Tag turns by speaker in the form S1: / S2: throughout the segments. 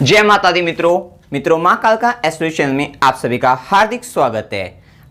S1: जय माता दी मित्रों माँ काल का एस्ट्रो चैनल में आप सभी का हार्दिक स्वागत है।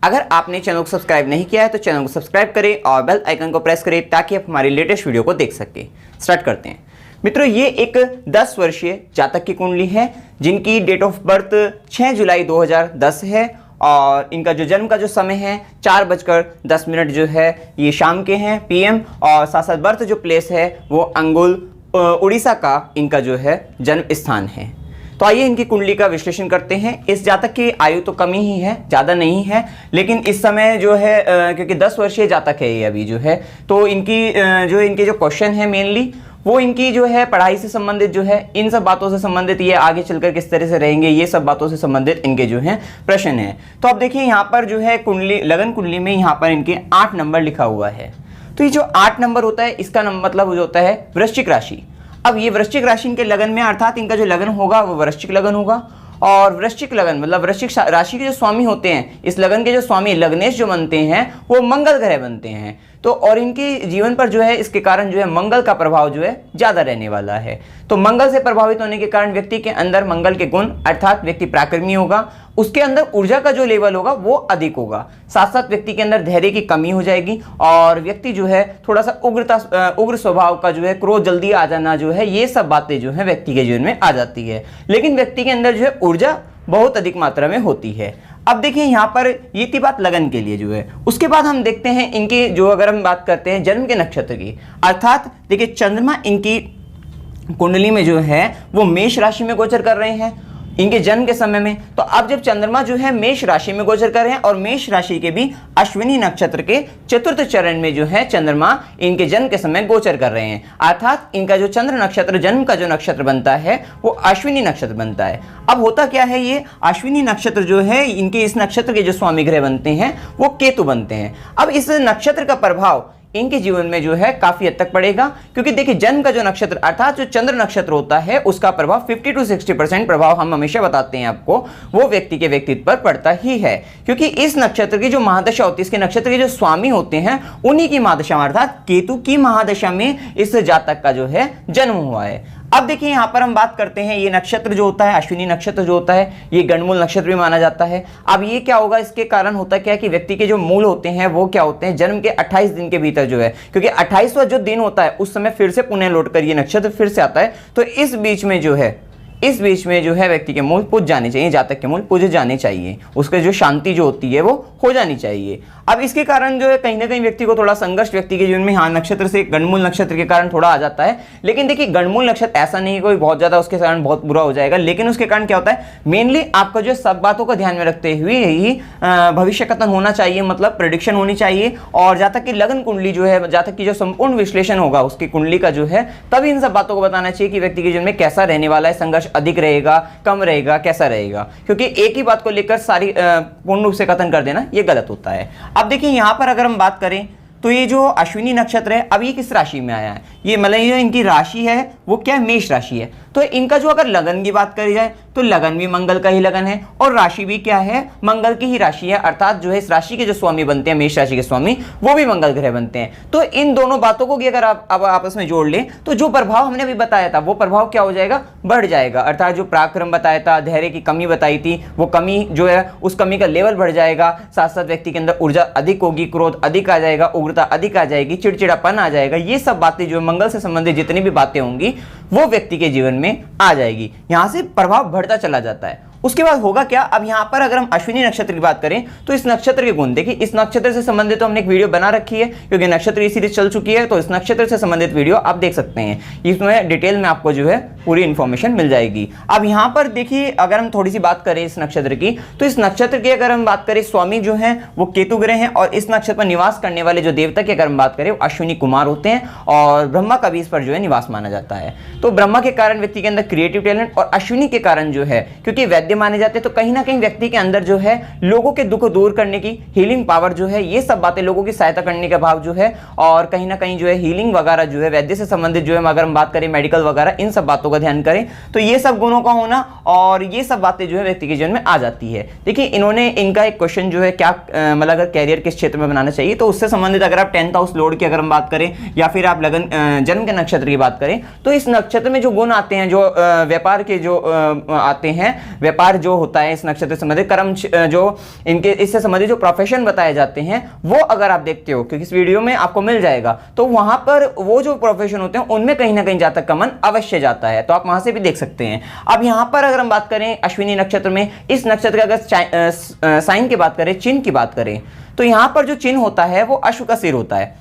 S1: अगर आपने चैनल को सब्सक्राइब नहीं किया है तो चैनल को सब्सक्राइब करें और बेल आइकन को प्रेस करें ताकि आप हमारी लेटेस्ट वीडियो को देख सकें। स्टार्ट करते हैं मित्रों। ये एक 10 वर्षीय जातक की कुंडली है जिनकी डेट ऑफ बर्थ 6 जुलाई 2010 है और इनका जो जन्म का जो समय है 4:10 जो है ये शाम के हैं PM, और साथ साथ बर्थ जो प्लेस है वो अंगुल उड़ीसा का इनका जो है जन्म स्थान है। तो आइए इनकी कुंडली का विश्लेषण करते हैं। इस जातक की आयु तो कम ही है, ज़्यादा नहीं है, लेकिन इस समय जो है क्योंकि 10 वर्षीय जातक है ये अभी जो है, तो इनकी इनके जो क्वेश्चन है मेनली वो इनकी जो है पढ़ाई से संबंधित जो है, इन सब बातों से संबंधित, ये आगे चलकर किस तरह से रहेंगे ये सब बातों से संबंधित इनके जो है प्रश्न है। तो अब देखिए यहाँ पर जो है कुंडली, लगन कुंडली में यहाँ पर इनके 8 नंबर लिखा हुआ है। तो ये जो 8 नंबर होता है इसका मतलब जो होता है वृश्चिक राशि। अब ये वृश्चिक राशि के लगन में, अर्थात इनका जो लगन होगा वो वृश्चिक लगन होगा, और वृश्चिक लगन मतलब वृश्चिक राशि के जो स्वामी होते हैं, इस लगन के जो स्वामी लग्नेश जो बनते हैं वो मंगल ग्रह बनते हैं। तो और इनके जीवन पर जो है इसके कारण जो है मंगल का प्रभाव जो है ज़्यादा रहने वाला है। तो मंगल से प्रभावित होने के कारण व्यक्ति के अंदर मंगल के गुण, अर्थात व्यक्ति पराक्रमी होगा, उसके अंदर ऊर्जा का जो लेवल होगा वो अधिक होगा। साथ साथ व्यक्ति के अंदर धैर्य की कमी हो जाएगी और व्यक्ति जो है थोड़ा सा उग्र स्वभाव का जो है, क्रोध जल्दी आ जाना जो है, ये सब बातें जो है व्यक्ति के जीवन में आ जाती है। लेकिन व्यक्ति के अंदर जो है ऊर्जा बहुत अधिक मात्रा में होती है। अब देखिए यहाँ पर ये थी बात लगन के लिए जो है। उसके बाद हम देखते हैं इनके जो, अगर हम बात करते हैं जन्म के नक्षत्र की, अर्थात देखिए चंद्रमा इनकी कुंडली में जो है वो मेष राशि में गोचर कर रहे हैं इनके जन्म के समय में। तो अब जब चंद्रमा जो है मेष राशि में गोचर कर रहे हैं और मेष राशि के भी अश्विनी नक्षत्र के चतुर्थ चरण में जो है चंद्रमा इनके जन्म के समय गोचर कर रहे हैं, अर्थात इनका जो चंद्र नक्षत्र, जन्म का जो नक्षत्र बनता है वो अश्विनी नक्षत्र बनता है। अब होता क्या है, ये अश्विनी नक्षत्र जो है इनके इस नक्षत्र के जो स्वामी ग्रह बनते हैं वो केतु बनते हैं। अब इस नक्षत्र का प्रभाव इनके जीवन में जो है काफी हद तक पड़ेगा, क्योंकि देखिए जन्म का जो नक्षत्र अर्थात जो चंद्र नक्षत्र होता है उसका प्रभाव 50 से 60% प्रभाव हम हमेशा बताते हैं आपको, वो व्यक्ति के व्यक्तित्व पर पड़ता ही है। क्योंकि इस नक्षत्र की जो महादशा होती है, इसके नक्षत्र के जो स्वामी होते हैं उन्हीं की महादशा अर्थात केतु की महादशा में इस जातक का जो है जन्म हुआ है। अब देखिए यहाँ पर हम बात करते हैं, ये नक्षत्र जो होता है अश्विनी नक्षत्र जो होता है ये गणमूल नक्षत्र भी माना जाता है। अब ये क्या होगा, इसके कारण होता क्या है कि व्यक्ति के जो मूल होते हैं वो क्या होते हैं, जन्म के 28 दिन के भीतर जो है, क्योंकि 28वां जो दिन होता है उस समय फिर से पुनः लौटकर ये नक्षत्र फिर से आता है। तो इस बीच में जो है व्यक्ति के मूल पूज जाने चाहिए, जातक के मूल पूजे जाने चाहिए, उसके जो शांति जो होती है वो हो जानी चाहिए। अब इसके कारण जो है कहीं ना कहीं व्यक्ति को थोड़ा संघर्ष व्यक्ति के जीवन में, हाँ नक्षत्र से गणमूल नक्षत्र के कारण थोड़ा आ जाता है, लेकिन देखिए गणमूल नक्षत्र ऐसा नहीं कोई बहुत ज्यादा उसके कारण बहुत बुरा हो जाएगा, लेकिन उसके कारण क्या होता है मेनली आपका जो सब बातों को ध्यान में रखते हुए ही भविष्य कथन होना चाहिए, मतलब प्रेडिक्शन होनी चाहिए। और जातक की लगन कुंडली जो है, जातक की जो संपूर्ण विश्लेषण होगा उसकी कुंडली का जो है, तब इन सब बातों को बताना चाहिए कि व्यक्ति के जीवन में कैसा रहने वाला है, संघर्ष अधिक रहेगा, कम रहेगा, कैसा रहेगा, क्योंकि एक ही बात को लेकर सारी पूर्ण रूप से कथन कर देना ये गलत होता है। अब देखिए यहाँ पर अगर हम बात करें तो ये जो अश्विनी नक्षत्र है अब ये किस राशि में आया है, ये मतलब ये जो इनकी राशि है वो क्या है, मेष राशि है। तो इनका जो अगर लगन की बात करी जाए तो लगन भी मंगल का ही लगन है और राशि भी क्या है, मंगल की ही राशि है, अर्थात जो है इस राशि के जो स्वामी बनते हैं, मेष राशि के स्वामी, वो भी मंगल ग्रह बनते हैं। तो इन दोनों बातों को भी अगर आप अब आपस में जोड़ लें तो जो प्रभाव हमने अभी बताया था वो प्रभाव क्या हो जाएगा, बढ़ जाएगा। अर्थात जो पराक्रम बताया था, धैर्य की कमी बताई थी, वो कमी जो है उस कमी का लेवल बढ़ जाएगा। साथ साथ व्यक्ति के अंदर ऊर्जा अधिक होगी, क्रोध अधिक आ जाएगा, उग्रता अधिक आ जाएगी, चिड़चिड़ापन आ जाएगा। ये सब बातें जो मंगल से संबंधित जितनी भी बातें होंगी वो व्यक्ति के जीवन में आ जाएगी। यहां से प्रभाव बढ़ता चला जाता है। उसके बाद होगा क्या, अब यहां पर अगर हम अश्विनी नक्षत्र की बात करें तो इस नक्षत्र के गुण देखिए, इस नक्षत्र से संबंधित तो हमने एक वीडियो बना रखी है क्योंकि नक्षत्र की सीरीज चल चुकी है, तो इस नक्षत्र से संबंधित वीडियो आप देख सकते हैं, इसमें डिटेल में आपको जो है पूरी इंफॉर्मेशन मिल जाएगी। अब यहां पर देखिए अगर हम थोड़ी सी बात करें इस नक्षत्र की, तो इस नक्षत्र की अगर हम बात करें स्वामी जो है वो केतु ग्रह हैं और इस नक्षत्र पर निवास करने वाले जो देवता की अगर हम बात करें वो अश्विनी कुमार होते हैं और ब्रह्मा का भी इस पर जो है निवास माना जाता है। तो ब्रह्मा के कारण व्यक्ति के अंदर क्रिएटिव टैलेंट और अश्विनी के कारण जो है क्योंकि वैद्य माने जाते हैं, तो कहीं ना कहीं व्यक्ति के अंदर जो है लोगों के दुख दूर करने की हीलिंग पावर जो है, ये सब बातें, लोगों की सहायता करने का भाव जो है, और कहीं ना कहीं जो है हीलिंग वगैरह जो है वैद्य से संबंधित जो है अगर हम बात करें मेडिकल वगैरह, इन सब बातों बातों का ध्यान करें तो ये सब गुणों का होना और ये सब बातें जो है व्यक्ति के जीवन में आ जाती है। देखिए इन्होंने इनका एक क्वेश्चन जो है क्या मतलब अगर कैरियर किस क्षेत्र में बनाना चाहिए तो उससे संबंधित अगर आप 10th हाउस लॉर्ड की अगर हम बात करें या फिर आप लगन जन्म के नक्षत्र की बात करें तो इस नक्षत्र में जो गुण आते हैं, जो व्यापार के जो आते हैं, व्यापार जो होता है इस नक्षत्र से संबंधित, कर्म जो इनके इससे संबंधित जो प्रोफेशन बताए जाते हैं वो अगर आप देखते हो क्योंकि इस वीडियो में आपको मिल जाएगा तो वहां पर वो जो प्रोफेशन होते हैं उनमें कहीं ना कहीं जातक का मन अवश्य जाता है, तो आप वहां से भी देख सकते हैं। अब यहां पर अगर हम बात करें अश्विनी नक्षत्र में, इस नक्षत्र का अगर साइन की बात करें, चिन्ह की बात करें तो यहां पर जो चिन्ह होता है वो अश्व का सिर होता है।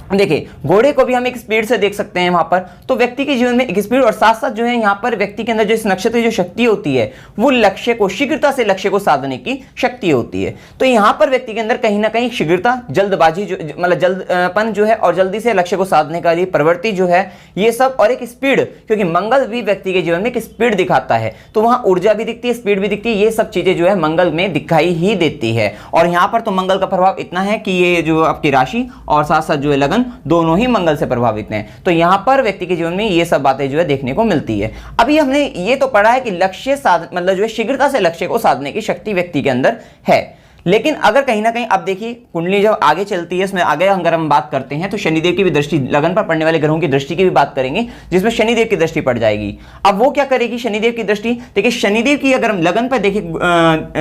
S1: देखिए घोड़े को भी हम एक स्पीड से देख सकते हैं वहां पर, तो व्यक्ति के जीवन में एक स्पीड और साथ साथ जो है यहाँ पर व्यक्ति के अंदर जो इस नक्षत्र की जो शक्ति होती है वो लक्ष्य को शीघ्रता से लक्ष्य को साधने की शक्ति होती है। तो यहाँ पर व्यक्ति के अंदर कहीं ना कहीं शीघ्रता, जल्दबाजी जो मतलब जल्दपन जो है और जल्दी से लक्ष्य को साधने का लिए प्रवृत्ति जो है ये सब, और एक स्पीड, क्योंकि मंगल भी व्यक्ति के जीवन में एक स्पीड दिखाता है तो वहां ऊर्जा भी दिखती है, स्पीड भी दिखती है, ये सब चीजें जो है मंगल में दिखाई ही देती है। और यहाँ पर तो मंगल का प्रभाव इतना है कि ये जो आपकी राशि और साथ साथ जो है लगन दोनों ही मंगल से प्रभावित हैं, तो यहां पर व्यक्ति के जीवन में ये सब बातें जो है देखने को मिलती है। अभी हमने ये तो पढ़ा है कि लक्ष्य मतलब जो है शीघ्रता से लक्ष्य को साधने की शक्ति व्यक्ति के अंदर है, लेकिन अगर कहीं ना कहीं अब देखिए कुंडली जब आगे चलती है इसमें आगे अगर हम बात करते हैं तो शनिदेव की भी दृष्टि, लगन पर पड़ने वाले ग्रहों की दृष्टि की भी बात करेंगे जिसमें शनिदेव की दृष्टि पड़ जाएगी। अब वो क्या करेगी शनिदेव की दृष्टि? देखिए शनिदेव की अगर हम लगन पर देखिए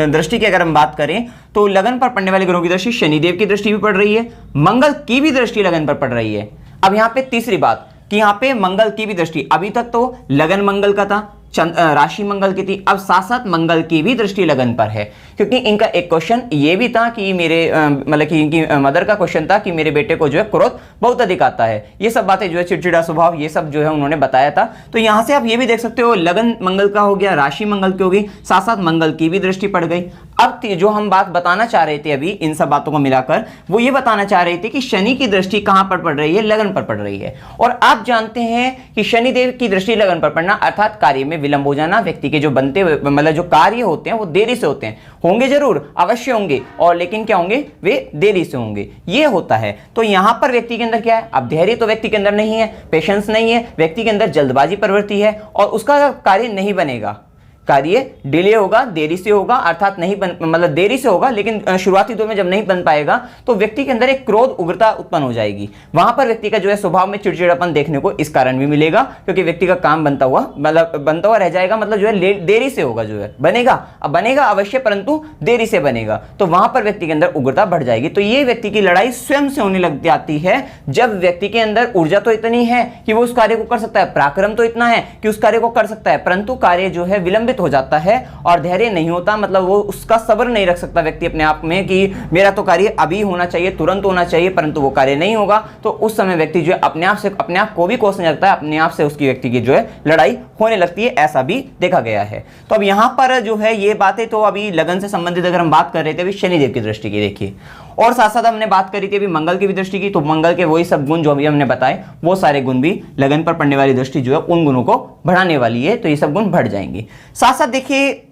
S1: दृष्टि की अगर हम बात करें तो लगन पर पड़ने वाले ग्रहों की दृष्टि, शनिदेव की दृष्टि भी पड़ रही है, मंगल की भी दृष्टि लगन पर पड़ रही है। अब यहाँ पे तीसरी बात कि यहाँ पे मंगल की भी दृष्टि, अभी तक तो लगन मंगल का था, राशि मंगल की थी, अब साथ साथ मंगल की भी दृष्टि लगन पर है, क्योंकि इनका एक क्वेश्चन ये भी था कि मेरे मतलब कि इनकी मदर का क्वेश्चन था कि मेरे बेटे को जो है क्रोध बहुत अधिक आता है, ये सब बातें जो है चिड़चिड़ा स्वभाव, ये सब जो है उन्होंने बताया था। तो यहां से आप ये भी देख सकते हो लगन मंगल का हो गया, राशि मंगल की होगी, साथ साथ मंगल की भी दृष्टि पड़ गई। अब जो हम बात बताना चाह रहे थे अभी इन सब बातों को मिलाकर, वो ये बताना चाह रहे थे कि शनि की दृष्टि कहां पर पड़ रही है? लगन पर पड़ रही है। और आप जानते हैं कि शनिदेव की दृष्टि लगन पर पड़ना अर्थात कार्य में विलंब हो जाना, व्यक्ति के जो बनते हुए मतलब जो कार्य होते हैं वो देरी से होते हैं, होंगे जरूर अवश्य होंगे, और लेकिन क्या होंगे? वे देरी से होंगे, ये होता है। तो यहां पर व्यक्ति के अंदर क्या है? अब धैर्य तो व्यक्ति के अंदर नहीं है, पेशेंस नहीं है, व्यक्ति के अंदर जल्दबाजी प्रवृत्ति है और उसका कार्य नहीं बनेगा, कार्य डिले होगा, देरी से होगा, अर्थात नहीं बन मतलब देरी से होगा, लेकिन शुरुआती दौर में जब नहीं बन पाएगा तो व्यक्ति के अंदर एक क्रोध उग्रता उत्पन्न हो जाएगी। वहां पर व्यक्ति का जो है स्वभाव में चिड़चिड़ापन देखने को इस कारण भी मिलेगा क्योंकि व्यक्ति का काम बनता हुआ मतलब बनता हुआ रह जाएगा, मतलब जो है देरी से होगा, जो है बनेगा, अब बनेगा अवश्य परंतु देरी से बनेगा, तो वहां पर व्यक्ति के अंदर उग्रता बढ़ जाएगी। तो ये व्यक्ति की लड़ाई स्वयं से होने लग जाती है जब व्यक्ति के अंदर ऊर्जा तो इतनी है कि वो उस कार्य को कर सकता है, पराक्रम तो इतना है कि उस कार्य को कर सकता है, परंतु कार्य जो है विलंबित हो जाता है और धैर्य नहीं होता, मतलब वो उसका सब्र नहीं रख सकता व्यक्ति अपने आप में कि मेरा तो कार्य अभी होना चाहिए, तुरंत होना चाहिए, परंतु वो कार्य नहीं होगा। तो उस समय व्यक्ति जो है अपने आप को भी कोसने लगता है, अपने आप से उसकी व्यक्ति की जो है लड़ाई होने लगती है, ऐसा भी देखा गया है। तो अब यहां पर जो है ये बातें तो अभी लगन से संबंधित अगर हम बात कर रहे थे अभी शनिदेव की दृष्टि की देखिए, और साथ साथ हमने बात करी थी अभी मंगल की भी दृष्टि की, तो मंगल के वही सब गुण जो अभी हमने बताए वो सारे गुण भी लगन पर पड़ने वाली दृष्टि जो है उन गुणों को बढ़ाने वाली है, तो ये सब गुण बढ़ जाएंगे। साथ साथ देखिए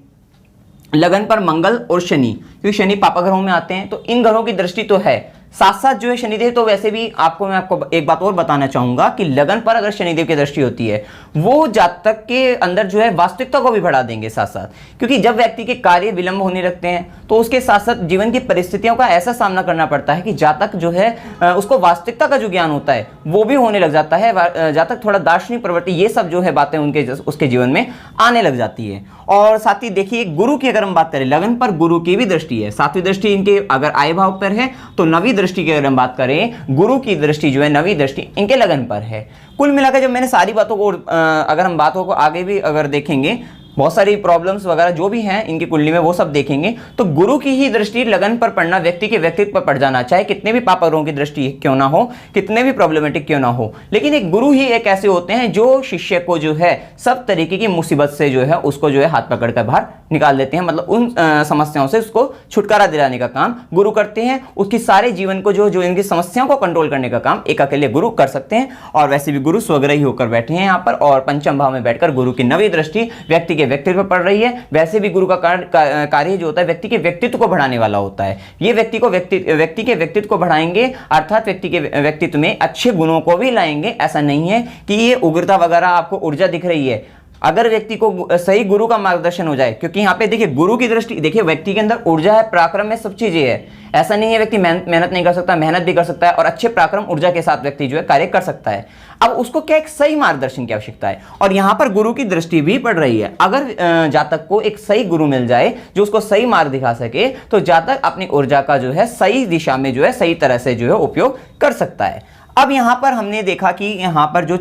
S1: लगन पर मंगल और शनि, क्योंकि शनि पापा ग्रहों में आते हैं तो इन ग्रहों की दृष्टि तो है, साथ साथ जो है शनिदेव तो वैसे भी मैं आपको एक बात और बताना चाहूंगा कि लगन पर अगर शनिदेव की दृष्टि होती है वो जातक के अंदर जो है वास्तविकता को भी बढ़ा देंगे साथ साथ, क्योंकि जब व्यक्ति के कार्य विलंब होने लगते हैं तो उसके साथ साथ जीवन की परिस्थितियों का ऐसा सामना करना पड़ता है कि जातक जो है उसको वास्तविकता का जो ज्ञान होता है वो भी होने लग जाता है, जातक थोड़ा दार्शनिक प्रवृत्ति ये सब जो है बातें उसके जीवन में आने लग जाती है। और साथ ही देखिए गुरु की अगर हम बात करें, लगन पर गुरु की भी दृष्टि है, सातवीं दृष्टि इनके अगर आय भाव पर है तो नवी दृष्टि की अगर हम बात करें गुरु की दृष्टि जो है नवी दृष्टि इनके लगन पर है। कुल मिलाकर जब मैंने सारी बातों को अगर हम बातों को आगे भी अगर देखेंगे, बहुत सारी प्रॉब्लम्स वगैरह जो भी हैं इनकी कुंडली में वो सब देखेंगे, तो गुरु की ही दृष्टि लगन पर पड़ना, व्यक्ति के व्यक्तित्व पर पड़ जाना, चाहे कितने भी पापा ग्रहों की दृष्टि क्यों ना हो, कितने भी प्रॉब्लमेटिक क्यों ना हो, लेकिन एक गुरु ही एक ऐसे होते हैं जो शिष्य को जो है सब तरीके की मुसीबत से जो है उसको जो है हाथ पकड़ कर बाहर निकाल देते हैं, मतलब उन समस्याओं से उसको छुटकारा दिलाने का काम गुरु करते हैं। उसकी सारे जीवन को जो इनकी समस्याओं को कंट्रोल करने का काम एक अकेले गुरु कर सकते हैं। और वैसे भी गुरु स्वग्रही होकर बैठे हैं यहाँ पर, और पंचम भाव में बैठकर गुरु की नवी दृष्टि व्यक्ति के व्यक्तित्व पर पड़ रही है, वैसे भी गुरु का कार्य जो होता है व्यक्ति के व्यक्तित्व को बढ़ाने वाला होता है। ये व्यक्ति के व्यक्तित्व को बढ़ाएंगे, अर्थात व्यक्ति के व्यक्तित्व में अच्छे गुणों को भी लाएंगे। ऐसा नहीं है कि ये उग्रता वगैरह आपको ऊर्जा दिख रही है, अगर व्यक्ति को सही गुरु का मार्गदर्शन हो जाए, क्योंकि यहाँ पे देखिए गुरु की दृष्टि, देखिए व्यक्ति के अंदर ऊर्जा है, पराक्रम है, सब चीजें है। ऐसा नहीं है व्यक्ति मेहनत नहीं कर सकता, मेहनत भी कर सकता है और अच्छे पराक्रम ऊर्जा के साथ व्यक्ति जो है कार्य कर सकता है। अब उसको क्या एक सही मार्गदर्शन की आवश्यकता है, और यहाँ पर गुरु की दृष्टि भी पड़ रही है। अगर जातक को एक सही गुरु मिल जाए जो उसको सही मार्ग दिखा सके, तो जातक अपनी ऊर्जा का जो है सही दिशा में जो है सही तरह से जो है उपयोग कर सकता है। अब यहाँ पर हमने देखा कि यहाँ पर जो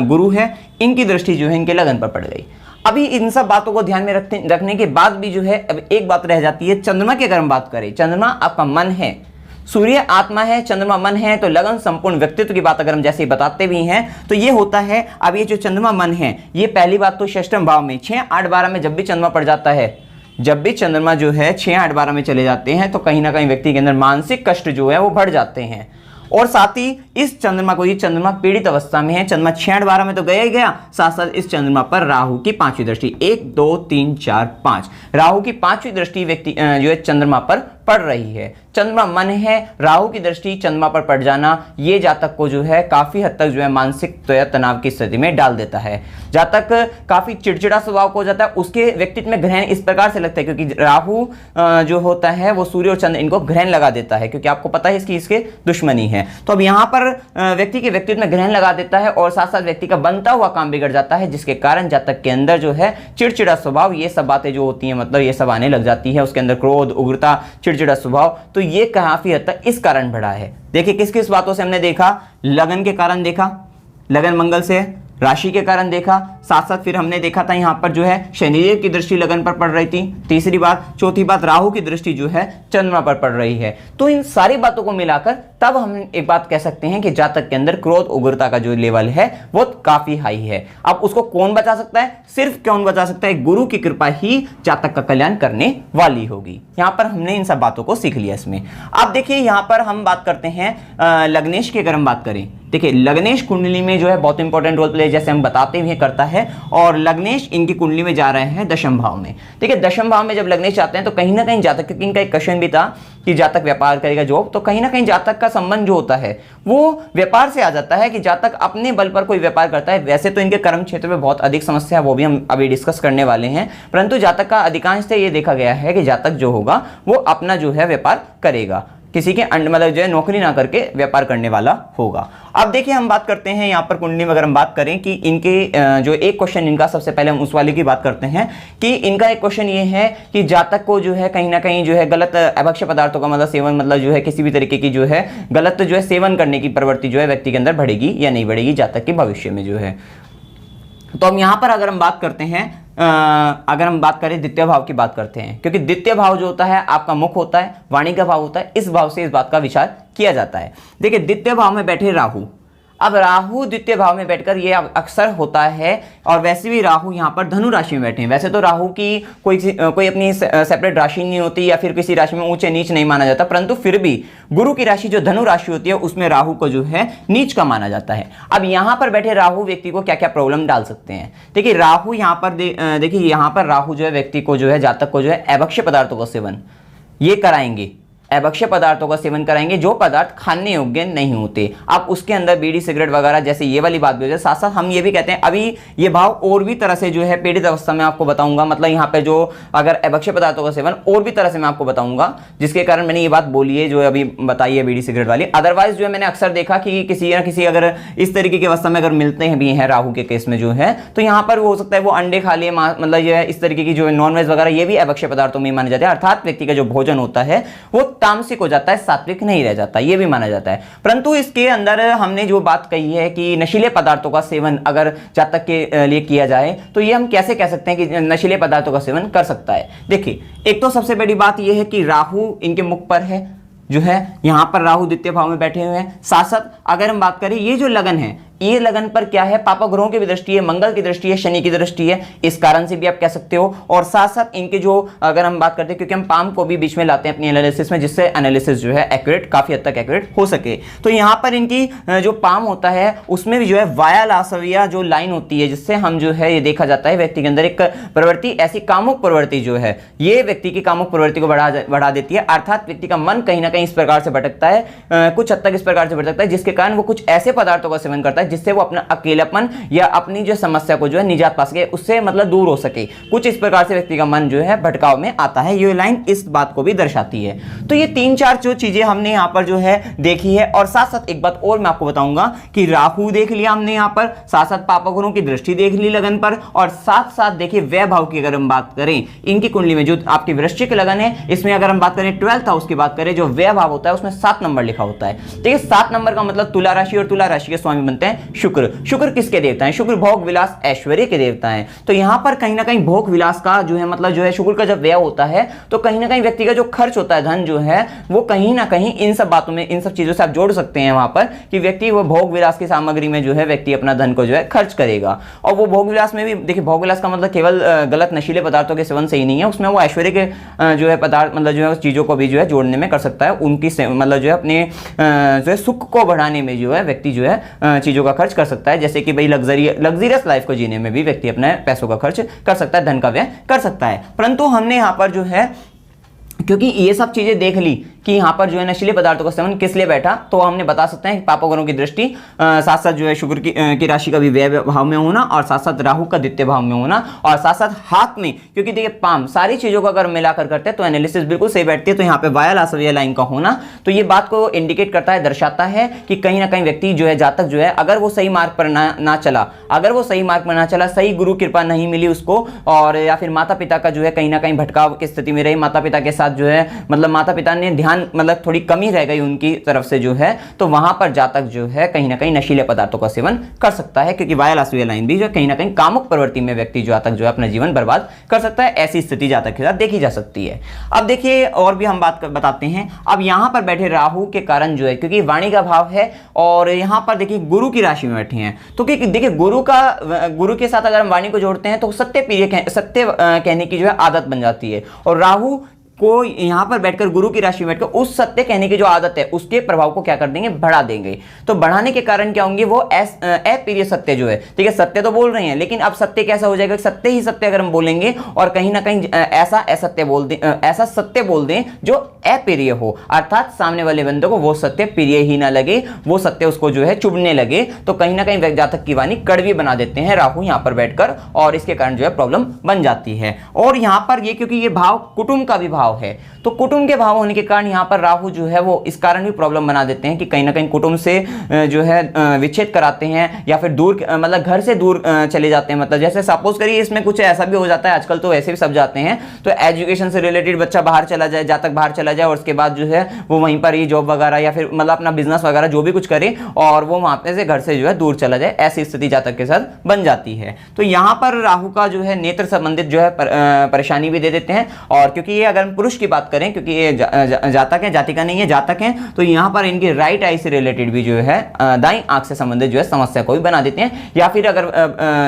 S1: गुरु है इनकी दृष्टि जो है इनके लगन पर पड़ गई। अभी इन सब बातों को ध्यान में रखने के बाद भी जो है अब एक बात रह जाती है, चंद्रमा की अगर हम बात करें, चंद्रमा आपका मन है, सूर्य आत्मा है, चंद्रमा मन है, तो लगन संपूर्ण व्यक्तित्व की बात अगर हम जैसे बताते भी हैं तो ये होता है। अब ये जो चंद्रमा मन है, ये पहली बात तो षष्ठम भाव में 6, 8, 12 में जब भी चंद्रमा पड़ जाता है, जब भी चंद्रमा जो है 6, 8, 12 में चले जाते हैं तो कहीं ना कहीं व्यक्ति के अंदर मानसिक कष्ट जो है वो बढ़ जाते हैं। और साथ ही इस चंद्रमा को, ये चंद्रमा पीड़ित अवस्था में है, चंद्रमा 6, 8, 12 में तो गया ही गया, साथ साथ इस चंद्रमा पर राहु की 5वीं दृष्टि, 1, 2, 3, 4, 5 राहु की 5वीं दृष्टि व्यक्ति जो है चंद्रमा पर पड़ रही है। चंद्रमा मन है, राहु की दृष्टि चंद्रमा पर पड़ जाना ये जातक को जो है काफी हद तक जो है मानसिक तनाव की स्थिति में डाल देता है। जातक काफी चिड़चिड़ा स्वभाव को हो जाता है, उसके व्यक्तित्व में ग्रहण इस प्रकार से लगता है, क्योंकि राहु जो होता है वो सूर्य और चंद्र इनको ग्रहण लगा देता है, क्योंकि आपको पता है इसकी इसके दुश्मनी है। तो अब यहाँ पर व्यक्ति के व्यक्तित्व में ग्रहण लगा देता है और साथ साथ व्यक्ति का बनता हुआ काम बिगड़ जाता है, जिसके कारण जातक के अंदर जो है चिड़चिड़ा स्वभाव, ये सब बातें जो होती हैं मतलब ये सब आने लग जाती है। उसके अंदर क्रोध, उग्रता, चिड़चिड़ा स्वभाव, तो ये काफी हद तक इस कारण बढ़ा है। देखिए किस किस बातों से हमने देखा, लगन के कारण देखा, लगन मंगल से, राशि के कारण देखा, साथ साथ फिर हमने देखा था यहाँ पर जो है शनिदेव की दृष्टि लगन पर पड़ रही थी, तीसरी बात, चौथी बात राहु की दृष्टि जो है चंद्रमा पर पड़ रही है। तो इन सारी बातों को मिलाकर तब हम एक बात कह सकते हैं कि जातक के अंदर क्रोध उग्रता का जो लेवल है वो काफी हाई है। अब उसको कौन बचा सकता है? सिर्फ कौन बचा सकता है? गुरु की कृपा ही जातक का कल्याण करने वाली होगी। यहाँ पर हमने इन सब बातों को सीख लिया इसमें। अब देखिए यहाँ पर हम बात करते हैं लग्नेश की, अगर हम बात करें, देखिए लग्नेश कुंडली में जो है बहुत इंपॉर्टेंट रोल प्ले जैसे हम बताते हुए करता है, और लग्नेश इनकी कुंडली में जा रहे हैं दशम भाव में। देखिए दशम भाव में जब लग्नेश जाते हैं तो कहीं ना कहीं जातक, क्योंकि इनका एक क्वेश्चन भी था कि जातक व्यापार करेगा जॉब, तो कहीं ना कहीं जातक का संबंध जो होता है वो व्यापार से आ जाता है कि जातक अपने बल पर कोई व्यापार करता है। वैसे तो इनके कर्म क्षेत्र में बहुत अधिक समस्या है, वो भी हम अभी डिस्कस करने वाले हैं, परंतु जातक का अधिकांश से ये देखा गया है कि जातक जो होगा वो अपना जो है व्यापार करेगा, किसी के मतलब जो है नौकरी ना करके व्यापार करने वाला होगा। अब देखिए हम बात करते हैं यहाँ पर कुंडली में अगर हम बात करें कि इनके जो एक क्वेश्चन इनका, सबसे पहले हम उस वाले की बात करते हैं कि इनका एक क्वेश्चन ये है कि जातक को जो है कहीं ना कहीं जो है गलत अभक्ष्य पदार्थों का मतलब सेवन, मतलब जो है किसी भी तरीके की जो है गलत जो है सेवन करने की प्रवृत्ति जो है व्यक्ति के अंदर बढ़ेगी या नहीं बढ़ेगी जातक के भविष्य में जो है। तो हम यहाँ पर अगर हम बात करते हैं, अगर हम बात करें द्वितीय भाव की बात करते हैं, क्योंकि द्वितीय भाव जो होता है आपका मुख होता है, वाणी का भाव होता है, इस भाव से इस बात का विचार किया जाता है। देखिए द्वितीय भाव में बैठे राहु, अब राहु द्वितीय भाव में बैठकर ये अक्सर होता है, और वैसे भी राहु यहाँ पर धनु राशि में बैठे हैं। वैसे तो राहु की कोई अपनी सेपरेट राशि नहीं होती या फिर किसी राशि में ऊंचे नीच नहीं माना जाता, परंतु फिर भी गुरु की राशि जो धनु राशि होती है उसमें राहु को जो है नीच का माना जाता है। अब यहाँ पर बैठे राहु व्यक्ति को क्या क्या प्रॉब्लम डाल सकते हैं? देखिए राहु यहाँ पर देखिए यहाँ पर राहु जो है व्यक्ति को जो है जातक को जो है अभक्ष्य पदार्थों का सेवन ये कराएंगे, अभक्ष्य पदार्थों का सेवन कराएंगे जो पदार्थ खाने योग्य नहीं होते। आप उसके अंदर बीड़ी सिगरेट वगैरह जैसे ये वाली बात भी हो जाए। साथ साथ हम ये भी कहते हैं अभी ये भाव और भी तरह से जो है पीड़ित अवस्था में आपको बताऊंगा, मतलब यहाँ पे जो अगर अभक्ष्य पदार्थों का सेवन और भी तरह से मैं आपको बताऊंगा, जिसके कारण मैंने ये बात बोली है जो अभी बताई है बीड़ी सिगरेट वाली। अदरवाइज जो है मैंने अक्सर देखा कि किसी ना किसी अगर इस तरीके की अवस्था में अगर मिलते हैं भी हैं राहु के केस में जो है, तो यहाँ पर वो हो सकता है वो अंडे खा लिए, मतलब जो है इस तरीके की जो है नॉनवेज वगैरह ये भी अभक्ष्य पदार्थों में माने जाते हैं। अर्थात व्यक्ति का जो भोजन होता है वो तामसिक हो जाता है, सात्विक नहीं रह जाता, ये भी माना जाता है। परंतु इसके अंदर हमने जो बात कही है कि नशीले पदार्थों का सेवन अगर जातक के लिए किया जाए तो ये हम कैसे कह सकते हैं कि नशीले पदार्थों का सेवन कर सकता है? देखिए एक तो सबसे बड़ी बात यह है कि राहु इनके मुख पर है, जो है यहाँ पर राहु द्वितीय भाव में बैठे हुए हैं। साथ साथ अगर हम बात करें ये जो लगन है ये लगन पर क्या है, पापा ग्रहों की भी दृष्टि है, मंगल की दृष्टि है, शनि की दृष्टि है, इस कारण से भी आप कह सकते हो। और साथ साथ इनके जो अगर हम बात करते हैं, क्योंकि हम पाम को भी बीच में लाते हैं अपनी एनालिसिस में, जिससे एनालिसिस जो है एक्यूरेट, काफी हद तक एक्यूरेट हो सके। तो यहां पर इनकी जो पाम होता है उसमें भी जो है वाया लासविया जो लाइन होती है, जिससे हम जो है ये देखा जाता है व्यक्ति के अंदर एक प्रवृत्ति, ऐसी कामुक प्रवृत्ति जो है, ये व्यक्ति की कामुक प्रवृत्ति को बढ़ा देती है। अर्थात व्यक्ति का मन कहीं ना कहीं इस प्रकार से भटकता है, कुछ हद तक इस प्रकार से भटकता है, जिसके कारण वो कुछ ऐसे पदार्थों का सेवन करता है जिससे वो अपना अकेलापन या अपनी जो समस्या को जो है निजात पा सके, उससे मतलब दूर हो सके। कुछ इस प्रकार से व्यक्ति का मन जो है भटकाव में आता है। ये लाइन इस बात को भी दर्शाती है। तो ये 3-4 जो चीजें हमने यहाँ पर जो है देखी है। और साथ साथ एक बात और मैं आपको बताऊंगा कि राहु देख लिया हमने यहाँ पर, साथ साथ पापा ग्रहों की दृष्टि देख ली लगन पर, और साथ साथ देखिए व्यय भाव की अगर हम बात करें, इनकी कुंडली में जो आपकी वृश्चिक लगन है, इसमें अगर हम बात करें 12th हाउस की बात करें, जो व्यय भाव होता है उसमें 7 नंबर लिखा होता है। देखिए 7 नंबर का मतलब तुला राशि, और तुला राशि के स्वामी बनते हैं शुक्र। शुक्र किसके देवता हैं? शुक्र भोग विलास ऐश्वर्य के देवता हैं। तो यहां पर कहीं ना कहीं भोग विलास का जो है मतलब जो है शुक्र का जब व्यय होता है तो कहीं ना कहीं व्यक्ति का जो खर्च होता है, धन जो है, वो कहीं ना कहीं इन सब बातों में, इन सब चीजों से आप जोड़ सकते हैं वहां पर, कि व्यक्ति वो भोग विलास की सामग्री में जो है व्यक्ति अपना धन को जो है खर्च करेगा। और वो भोग विलास में भी देखिए, भोग विलास का मतलब केवल गलत नशीले पदार्थों के सेवन से ही नहीं है, उसमें वो ऐश्वर्य के जो है पदार्थ मतलब जो है चीजों को भी जो है जोड़ने में कर सकता है। उनकी मतलब जो है अपने जो है सुख को बढ़ाने में जो है व्यक्ति जो है चीजों का खर्च कर सकता है। जैसे कि भाई लग्जरियस लाइफ को जीने में भी व्यक्ति अपने पैसों का खर्च कर सकता है, धन का व्यय कर सकता है। परंतु हमने यहाँ पर जो है, क्योंकि ये सब चीजें देख ली कि यहाँ पर जो है नशीले पदार्थों का सेवन किस लिए बैठा, तो हमने बता सकते हैं कि पापा ग्रहों की दृष्टि, साथ साथ जो है शुक्र की राशि का भी व्यय भाव में होना, और साथ साथ राहु का द्वितीय भाव में होना, और साथ साथ हाथ में, क्योंकि देखिए पाम, सारी चीजों को अगर मिलाकर करते हैं तो एनालिसिस बिल्कुल सही बैठती है। तो यहाँ पे वाया लासविया लाइन का होना, तो ये बात को इंडिकेट करता है, दर्शाता है कि कहीं ना कहीं व्यक्ति जो है जातक जो है, अगर वो सही मार्ग पर ना चला, अगर वो सही मार्ग पर ना चला, सही गुरु कृपा नहीं मिली उसको, और या फिर माता पिता का जो है कहीं ना कहीं भटकाव की स्थिति में रही, माता पिता के साथ जो है मतलब माता पिता ने ध्यान मतलब थोड़ी कमी रह गई उनकी तरफ से जो है, तो वहां पर जातक जो है कहीं ना कहीं नशीले पदार्थों का सेवन कर सकता है। क्योंकि वाया लासविया लाइन भी जो कहीं ना कहीं कामुक प्रवृत्ति में व्यक्ति जातक जो है अपना जीवन बर्बाद कर सकता है। ऐसी स्थिति जातक के साथ देखी जा सकती है। अब देखिए और भी हम बात बताते हैं। अब यहां पर बैठे राहु के कारण जो है, क्योंकि वाणी का भाव है और यहां पर देखिए गुरु की राशि में बैठे हैं, तो देखिए गुरु के साथ अगर हम वाणी को जोड़ते हैं तो सत्य कहने की जो है आदत बन जाती है। और राहु को यहां पर बैठकर गुरु की राशि में बैठकर उस सत्य कहने की जो आदत है उसके प्रभाव को क्या कर देंगे, बढ़ा देंगे। तो बढ़ाने के कारण क्या होंगे, वो अप्रिय सत्य जो है, ठीक है, सत्य तो बोल रहे हैं लेकिन अब सत्य कैसा हो जाएगा, सत्य ही सत्य अगर हम बोलेंगे और कहीं ना कहीं ऐसा सत्य बोल दें जो अप्रिय हो, अर्थात सामने वाले बंदे को वो सत्य प्रिय ही ना लगे, वो सत्य उसको जो है चुभने लगे, तो कहीं ना कहीं जातक की वाणी कड़वी बना देते हैं राहु यहां पर बैठकर, और इसके कारण जो है प्रॉब्लम बन जाती है। और यहां पर ये क्योंकि ये भाव कुटुंब का भी भाव है, तो कुटुंब के भाव होने के कारण यहां पर राहु जो है वो इस कारण भी प्रॉब्लम बना देते हैं कि कहीं ना कहीं कुटुंब से जो है विच्छेद कराते हैं, या फिर दूर मतलब घर से दूर चले जाते हैं। मतलब जैसे सपोज करिए इसमें कुछ ऐसा भी हो जाता है, आजकल तो वैसे भी सब जाते हैं, तो एजुकेशन से रिलेटेड बच्चा बाहर चला जाए, जातक बाहर चला जाए, और उसके बाद जो है वो वहीं पर ही जॉब वगैरह या फिर मतलब अपना बिजनेस वगैरह जो भी कुछ करे, और वो वहां पे से घर से जो है दूर चला जाए, ऐसी स्थिति जातक के साथ बन जाती है। तो यहां पर राहु का जो है नेत्र संबंधित जो है परेशानी भी दे देते हैं। और क्योंकि ये अगर हम पुरुष की बात करें, क्योंकि ये जातक है, जातिका नहीं है, जातक है, तो यहां पर इनकी राइट आई से रिलेटेड भी जो है दाईं आंख से संबंधित जो है समस्या को भी बना देते हैं। या फिर अगर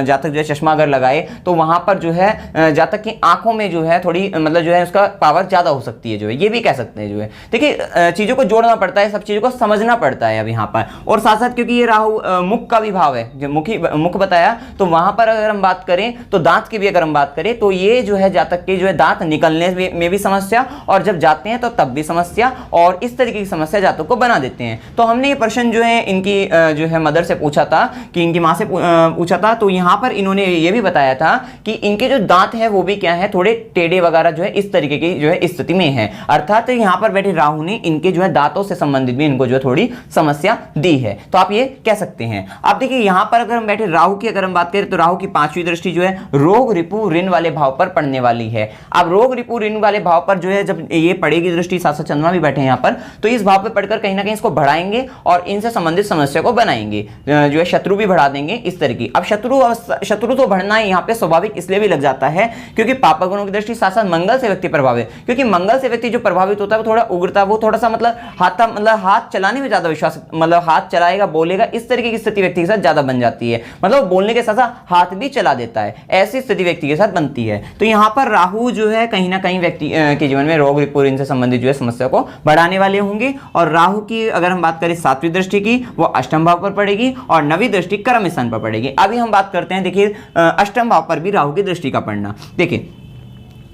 S1: जातक जो है चश्मा अगर लगाए तो वहां पर जो है जातक की आंखों में जो है थोड़ी मतलब जो है उसका पावर ज्यादा हो सकती है, जो है ये भी कह सकते हैं। जो है देखिए चीजों को जोड़ना पड़ता है, सब चीजों को समझना पड़ता है अब यहाँ पर। और साथ साथ क्योंकि ये राहु मुख का भी भाव है, जो मुख बताया, तो वहां पर अगर हम बात करें तो दांत की भी अगर हम बात करें तो ये जो है जातक के जो है दांत निकलने में भी समस्या, और जब जाते हैं तो तब भी समस्या, और इस तरीके की समस्या जातक को बना देते हैं। तो हमने ये प्रश्न जो है इनकी जो है मदर से पूछा था, कि इनकी माँ से पूछा था, तो यहाँ पर इन्होंने ये भी बताया था कि इनके जो दांत है वो भी क्या है, थोड़े टेढ़े वगैरह जो है इस तरीके की जो है स्थिति में है। अर्थात यहाँ पर बैठे राहु ने इनके जो है दांतों से संबंधित भी इनको जो है थोड़ी समस्या दी है, तो आप ये कह सकते हैं। आप देखिए यहाँ पर अगर हम बैठे राहु की अगर हम बात करें तो राहु की 5वीं दृष्टि जो है रोग रिपु ऋण वाले भाव पर पड़ने वाली है। अब रोग रिपु ऋण वाले भाव भाव पर जो है जब ये पड़ेगी दृष्टि, साथ साथ चंद्रमा भी बैठे हैं यहाँ पर, तो इस भाव पे पढ़कर कहीं ना कहीं इसको बढ़ाएंगे और इनसे संबंधित समस्या को बनाएंगे, जो है शत्रु भी बढ़ा देंगे इस तरह की। अब शत्रु तो बढ़ना है यहाँ पे स्वाभाविक इसलिए भी लग जाता है क्योंकि पापा गुणों की दृष्टि साथ साथ मंगल से व्यक्ति प्रभावित, क्योंकि मंगल से व्यक्ति जो प्रभावित होता है वो थोड़ा उग्रता, वो थोड़ा सा मतलब हाथ चलाने में ज्यादा विश्वास, मतलब हाथ चलाएगा बोलेगा, इस तरीके की स्थिति व्यक्ति के साथ ज्यादा बन जाती है, मतलब बोलने के साथ साथ हाथ भी चला देता है, ऐसी स्थिति व्यक्ति के साथ बनती है। तो यहाँ पर राहु जो है कहीं ना कहीं व्यक्ति के जीवन में रोग रिपुर इनसे संबंधित जो है समस्या को बढ़ाने वाले होंगे। और राहु की अगर हम बात करें 7वीं दृष्टि की, वो अष्टम भाव पर पड़ेगी और 9वीं दृष्टि कर्म स्थान पर पड़ेगी। अभी हम बात करते हैं, देखिए अष्टम भाव पर भी राहु की दृष्टि का पड़ना। देखिए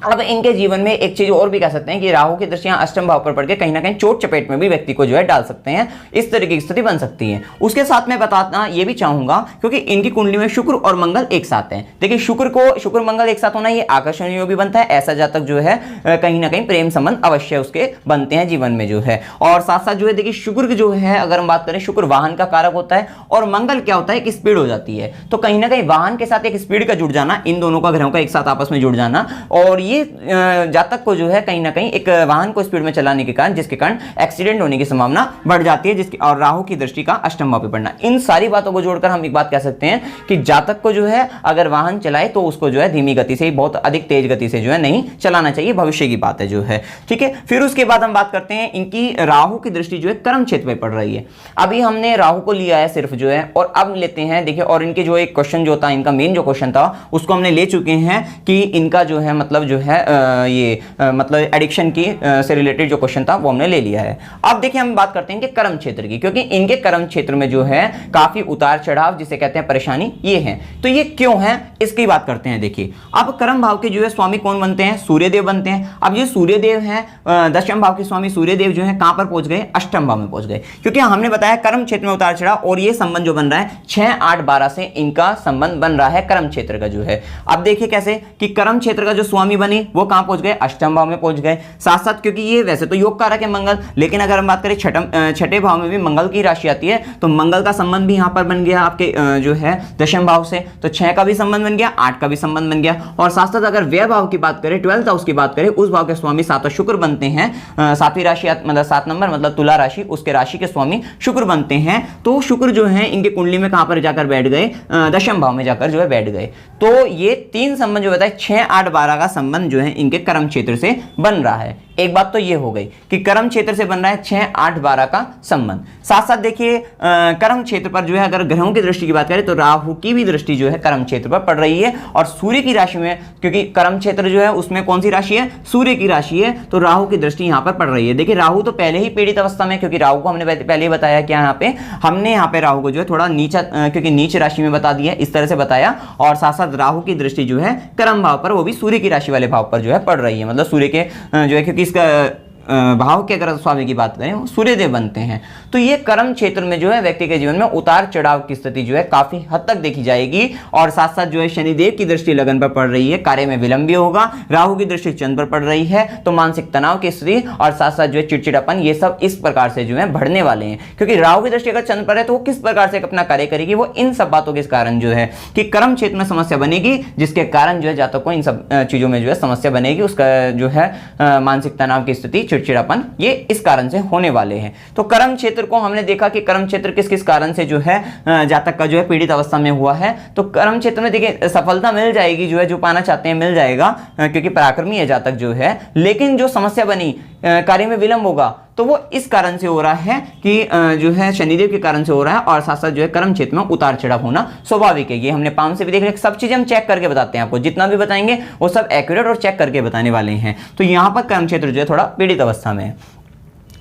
S1: अब इनके जीवन में एक चीज और भी कह सकते हैं कि राहु की दृष्टियां अष्टम भाव पर पड़ के कहीं ना कहीं चोट चपेट में भी व्यक्ति को जो है डाल सकते हैं, इस तरीके की स्थिति बन सकती है। उसके साथ मैं बताना ये भी चाहूंगा क्योंकि इनकी कुंडली में शुक्र और मंगल एक साथ हैं। देखिए शुक्र मंगल एक साथ होना ये आकर्षण योग भी बनता है, ऐसा जातक जो है कहीं ना कहीं प्रेम संबंध अवश्य उसके बनते हैं जीवन में जो है। और साथ साथ जो है देखिए शुक्र जो है अगर हम बात करें, शुक्र वाहन का कारक होता है और मंगल क्या होता है, एक स्पीड हो जाती है। तो कहीं ना कहीं वाहन के साथ एक स्पीड का जुड़ जाना, इन दोनों का ग्रहों का एक साथ आपस में जुड़ जाना, और ये जातक को जो है कहीं ना कहीं एक वाहन को स्पीड में चलाने के कारण, जिसके कारण एक्सीडेंट होने की संभावना बढ़ जाती है, जिसकी और राहु की दृष्टि का अष्टम भाव पे पड़ना। इन सारी बातों को जोड़कर हम एक बात कह सकते हैं कि जातक को जो है अगर वाहन चलाए तो उसको जो है धीमी गति से ही, बहुत अधिक तेज गति से जो है नहीं चलाना चाहिए, भविष्य की बात है जो है, ठीक है। फिर उसके बाद हम बात करते हैं इनकी राहु की दृष्टि जो है कर्म क्षेत्र में पड़ रही है। अभी हमने राहु को लिया है सिर्फ जो है, और अब लेते हैं देखिए, और इनके जो एक क्वेश्चन जो था, इनका मेन जो क्वेश्चन था उसको हमने ले चुके हैं कि इनका जो है मतलब जो है मतलब एडिक्शन की से रिलेटेड जो क्वेश्चन था वो हमने ले लिया है। अब देखिए हम बात करते हैं इनके कर्म क्षेत्र की, क्योंकि इनके कर्म क्षेत्र में जो है काफी उतार चढ़ाव, जिसे कहते हैं परेशानी, ये है। तो ये क्यों है इसकी बात करते हैं। देखिए अब कर्म भाव के जो है स्वामी कौन बनते हैं, सूर्यदेव बनते हैं। अब ये सूर्यदेव हैं, दशम भाव के स्वामी सूर्यदेव जो है कहां पर पहुंच गए, अष्टम भाव में पहुंच गए, क्योंकि हमने बताया कर्म क्षेत्र में उतार चढ़ाव, और ये संबंध जो बन रहा है 6, 8, 12 से इनका संबंध बन रहा है कर्म क्षेत्र का जो है। अब देखिए कैसे कि कर्म क्षेत्र का जो स्वामी बनी वो कहां पहुंच गए, अष्टम भाव में पहुंच गए। साथ साथ क्योंकि ये वैसे तो योग कारक है मंगल, लेकिन अगर हम बात करें छठे भाव में भी मंगल की राशि आती है, तो मंगल का संबंध भी यहां पर बन गया आपके जो है दशम भाव से, तो 6 का भी संबंध बन गया, 8 का भी संबंध बन गया। और साथ साथ अगर व्यय भाव की बात करें, 12th हाउस की बात करें, उस भाव के स्वामी सातवां शुक्र बनते हैं। 7वीं राशि मतलब 7 नंबर मतलब तुला राशि, उसके राशि के स्वामी शुक्र बनते हैं। तो शुक्र जो है इनके कुंडली में कहां पर जाकर बैठ गए, दशम भाव में जाकर जो है बैठ गए। तो ये 3 संबंध जो बताए 6, 8, 12 का संबंध जो है इनके कर्म क्षेत्र से बन रहा है। एक बात तो ये हो गई कि कर्म क्षेत्र से बन रहा है 6, 8, 12 का संबंध। साथ साथ देखिए कर्म क्षेत्र पर जो है अगर ग्रहों की दृष्टि की बात करें तो राहु की भी दृष्टि जो है कर्म क्षेत्र पर पड़ रही है, और सूर्य की राशि में, क्योंकि कर्म क्षेत्र जो है उसमें कौन सी राशि है, सूर्य की राशि है, तो राहु की दृष्टि यहां पर पड़ रही है। देखिए राहु तो पहले ही पीड़ित अवस्था में, क्योंकि राहु को हमने पहले ही बताया क्या हमने यहाँ पे राहु को जो है थोड़ा नीचा, क्योंकि नीच राशि में बता दिया, इस तरह से बताया। और साथ साथ राहु की दृष्टि जो है कर्म भाव पर, वो भी सूर्य की राशि वाले भाव पर जो है पड़ रही है, मतलब सूर्य के जो है, क्योंकि इसका भाव के अगर स्वामी की बात करें सूर्यदेव बनते हैं। तो ये कर्म क्षेत्र में जो है व्यक्ति के जीवन में उतार चढ़ाव की स्थिति जो है काफी हद तक देखी जाएगी। और साथ साथ जो है शनिदेव की दृष्टि लगन पर पड़ रही है, कार्य में विलंब भी होगा। राहु की दृष्टि चंद्र पर पड़ रही है, तो मानसिक तनाव की स्थिति और साथ साथ जो है चिड़चिड़ापन, ये सब इस प्रकार से जो है बढ़ने वाले हैं। क्योंकि राहु की दृष्टि अगर चंद्र पर है तो वो किस प्रकार से अपना कार्य करेगी, वो इन सब बातों के कारण जो है कि कर्म क्षेत्र में समस्या बनेगी, जिसके कारण जो है जातक को इन सब चीजों में जो है समस्या बनेगी। उसका जो है मानसिक तनाव की स्थिति, चिड़चिड़ापन, ये इस कारण से होने वाले हैं। तो कर्म क्षेत्र को हमने देखा कि कर्म क्षेत्र किस किस कारण से जो है जातक का जो है पीड़ित अवस्था में हुआ है। तो कर्म क्षेत्र में देखिए सफलता मिल जाएगी, जो है जो पाना चाहते हैं मिल जाएगा, क्योंकि पराक्रमी है जातक जो है। लेकिन जो समस्या बनी, कार्य में विलंब होगा, तो वो इस कारण से हो रहा है कि जो है शनिदेव के कारण से हो रहा है। और साथ साथ जो है कर्म क्षेत्र में उतार चढ़ाव होना स्वाभाविक है। ये हमने पाम से भी देख लिया, सब चीजें हम चेक करके बताते हैं आपको, जितना भी बताएंगे वो सब एक्यूरेट और चेक करके बताने वाले हैं। तो यहाँ पर कर्म क्षेत्र जो है थोड़ा पीड़ित अवस्था में है।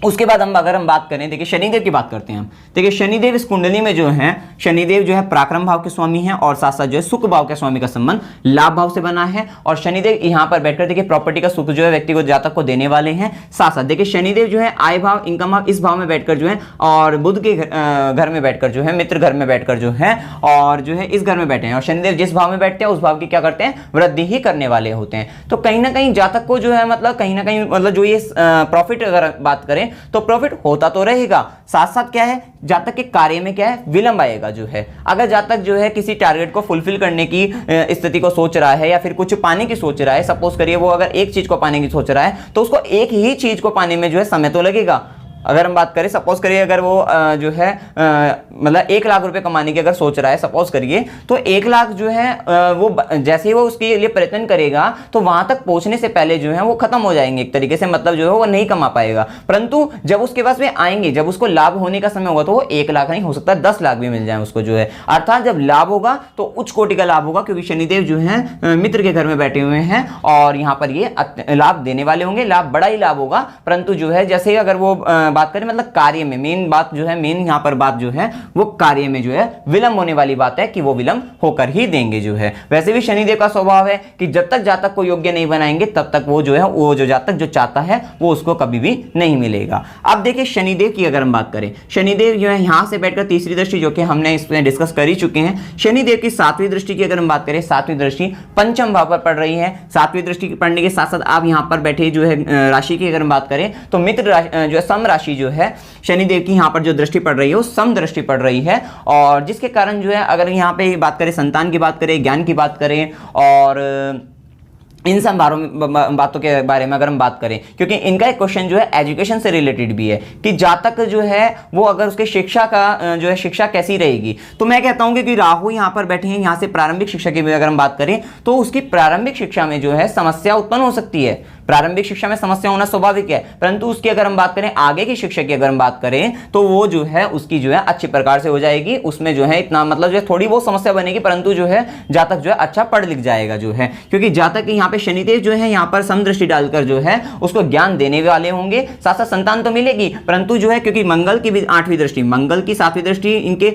S1: उसके बाद अगर हम बात करें, देखिए शनिदेव की बात करते हैं हम। देखिए शनिदेव इस कुंडली में जो है, शनिदेव जो है पराक्रम भाव के स्वामी हैं, और साथ साथ जो है सुख भाव के स्वामी का संबंध लाभ भाव से बना है। और शनिदेव यहाँ पर बैठकर देखिए प्रॉपर्टी का सुख जो है व्यक्ति को, जातक को देने वाले हैं। साथ साथ देखिए शनिदेव जो है आय भाव, इनकम भाव, इस भाव में बैठकर जो है, और बुध के घर में बैठकर जो है, मित्र घर में बैठकर जो है, और जो है इस घर में बैठे हैं। और शनिदेव जिस भाव में बैठते हैं उस भाव की क्या करते हैं, वृद्धि ही करने वाले होते हैं। तो कहीं ना कहीं जातक को जो है मतलब कहीं ना कहीं मतलब जो ये प्रॉफिट अगर बात करें करें तो प्रॉफिट होता तो रहेगा, साथ साथ क्या है, जातक के कार्य में क्या है, विलंब आएगा जो है। अगर जातक जो है किसी टारगेट को फुलफिल करने की स्थिति को सोच रहा है या फिर कुछ पाने की सोच रहा है, सपोज करिए वो अगर एक चीज को पाने की सोच रहा है तो उसको एक ही चीज को पाने में जो है समय तो लगेगा। अगर हम बात करें, सपोज करिए अगर वो जो है मतलब 1 लाख रुपए कमाने की अगर सोच रहा है, सपोज करिए, तो 1 लाख जो है वो जैसे ही वो उसके लिए प्रयत्न करेगा तो वहां तक पहुंचने से पहले जो है वो खत्म हो जाएंगे एक तरीके से, मतलब जो है वो नहीं कमा पाएगा। परंतु जब उसके पास में आएंगे, जब उसको लाभ होने का समय होगा तो वो 1 लाख नहीं, हो सकता है 10 लाख भी मिल जाए उसको जो है। अर्थात जब लाभ होगा तो उच्च कोटि का लाभ होगा, क्योंकि शनिदेव जो है मित्र के घर में बैठे हुए हैं और यहाँ पर ये लाभ देने वाले होंगे, लाभ बड़ा ही लाभ होगा। परंतु जो है जैसे ही अगर वो बात करें मतलब कार्य में, मेन बात जो है, मेन यहाँ पर बात जो है वो कार्य में जो है विलंब होने वाली बात है कि वो विलंब होकर ही देंगे जो है। वैसे भी शनिदेव का स्वभाव है कि जब तक जातक को योग्य नहीं बनाएंगे तब तक वो जो है, वो जो जातक जो चाहता है वो उसको कभी भी नहीं मिलेगा। अब देखिए शनिदेव की अगर हम बात करें, शनिदेव जो है यहां से बैठकर तीसरी दृष्टि जो कि हमने इसमें डिस्कस कर ही चुके हैं, शनिदेव की 7वीं दृष्टि की अगर हम बात करें, 7वीं दृष्टि पंचम भाव पर पड़ रही है। 7वीं दृष्टि पढ़ने के साथ साथ आप यहां पर बैठे जो है राशि की अगर हम बात करें तो मित्र जो है सम राशि जो है शनिदेव की यहाँ पर जो दृष्टि पड़ रही है वो सम दृष्टि पड़ रही है, और जिसके कारण जो है अगर यहाँ पे बात करें संतान की बात करें, ज्ञान की बात करें और इन सब बातों के बारे में अगर हम बात करें, क्योंकि इनका एक क्वेश्चन जो है एजुकेशन से रिलेटेड भी है कि जातक जो है वो अगर उसके शिक्षा का जो है शिक्षा कैसी रहेगी, तो मैं कहता हूं कि राहु यहां पर बैठे हैं, यहां से प्रारंभिक शिक्षा की अगर हम बात करें तो उसकी प्रारंभिक शिक्षा में जो है समस्या उत्पन्न हो सकती है। प्रारंभिक शिक्षा में समस्या होना स्वाभाविक है, परंतु उसकी अगर हम बात करें आगे की शिक्षा की अगर हम बात करें तो वो जो है उसकी जो है अच्छी प्रकार से हो जाएगी। उसमें जो है इतना मतलब जो है थोड़ी बहुत समस्या बनेगी, परंतु जो है जातक जो है अच्छा पढ़ लिख जाएगा जो है, क्योंकि जातक यहाँ पे शनिदेव जो है यहाँ पर समदृष्टि डालकर जो है उसको ज्ञान देने वाले होंगे। साथ साथ संतान तो मिलेगी, परंतु जो है क्योंकि मंगल की भी 8वीं दृष्टि, मंगल की 7वीं दृष्टि इनके